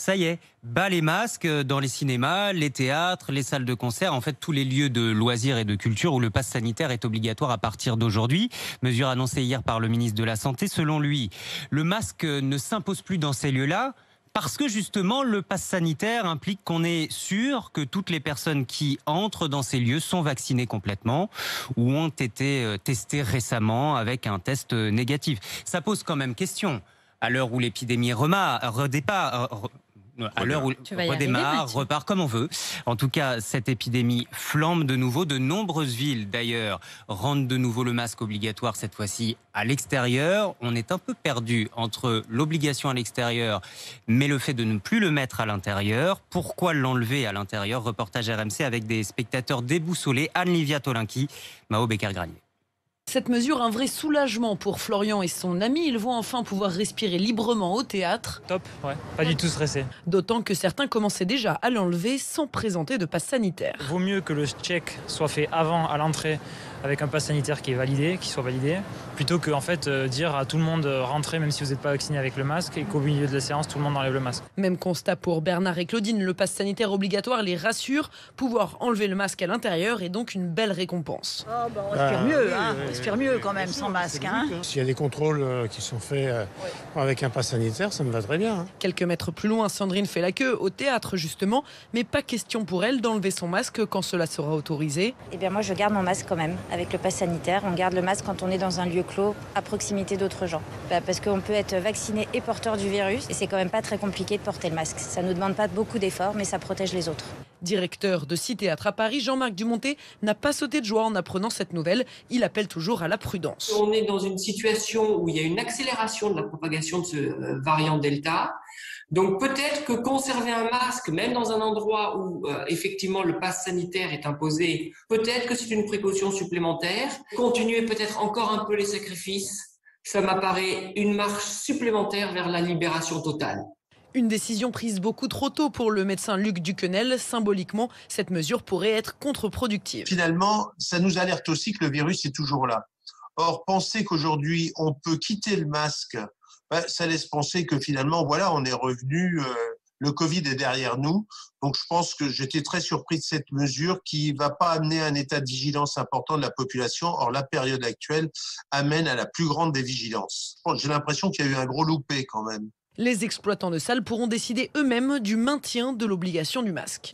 Ça y est, bas les masques dans les cinémas, les théâtres, les salles de concert, en fait tous les lieux de loisirs et de culture où le pass sanitaire est obligatoire à partir d'aujourd'hui. Mesure annoncée hier par le ministre de la Santé. Selon lui, le masque ne s'impose plus dans ces lieux-là parce que justement le pass sanitaire implique qu'on est sûr que toutes les personnes qui entrent dans ces lieux sont vaccinées complètement ou ont été testées récemment avec un test négatif. Ça pose quand même question. À l'heure où l'épidémie repart comme on veut. En tout cas, cette épidémie flambe de nouveau. De nombreuses villes, d'ailleurs, rendent de nouveau le masque obligatoire, cette fois-ci à l'extérieur. On est un peu perdu entre l'obligation à l'extérieur, mais le fait de ne plus le mettre à l'intérieur. Pourquoi l'enlever à l'intérieur? Reportage RMC avec des spectateurs déboussolés. Anne-Livia Tolinki, Mao Becker-Granier. Cette mesure, un vrai soulagement pour Florian et son ami. Ils vont enfin pouvoir respirer librement au théâtre. Top, ouais, pas du tout stressé. D'autant que certains commençaient déjà à l'enlever sans présenter de passe sanitaire. Vaut mieux que le check soit fait avant à l'entrée avec un pass sanitaire qui soit validé, plutôt que dire à tout le monde rentrez même si vous n'êtes pas vacciné avec le masque et qu'au milieu de la séance tout le monde enlève le masque. Même constat pour Bernard et Claudine. Le pass sanitaire obligatoire les rassure. Pouvoir enlever le masque à l'intérieur est donc une belle récompense. On respire mieux, on respire mieux quand même sans masque. S'il y a des contrôles qui sont faits avec un pass sanitaire, ça me va très bien. Quelques mètres plus loin, Sandrine fait la queue au théâtre justement, mais pas question pour elle d'enlever son masque quand cela sera autorisé. Eh bien moi je garde mon masque quand même avec le pass sanitaire. On garde le masque quand on est dans un lieu clos à proximité d'autres gens. Parce qu'on peut être vacciné et porteur du virus et c'est quand même pas très compliqué de porter le masque. Ça ne nous demande pas beaucoup d'efforts mais ça protège les autres. Directeur de 6 théâtres à Paris, Jean-Marc Dumontet n'a pas sauté de joie en apprenant cette nouvelle. Il appelle toujours à la prudence. On est dans une situation où il y a une accélération de la propagation de ce variant Delta. Donc peut-être que conserver un masque, même dans un endroit où effectivement le pass sanitaire est imposé, peut-être que c'est une précaution supplémentaire. Continuer peut-être encore un peu les sacrifices, ça m'apparaît une marche supplémentaire vers la libération totale. Une décision prise beaucoup trop tôt pour le médecin Luc Duquenel. Symboliquement, cette mesure pourrait être contre-productive. Finalement, ça nous alerte aussi que le virus est toujours là. Or, penser qu'aujourd'hui, on peut quitter le masque, ça laisse penser que finalement, voilà, on est revenu, le Covid est derrière nous. Donc, je pense que j'étais très surpris de cette mesure qui ne va pas amener un état de vigilance important de la population. Or, la période actuelle amène à la plus grande des vigilances. J'ai l'impression qu'il y a eu un gros loupé quand même. Les exploitants de salles pourront décider eux-mêmes du maintien de l'obligation du masque.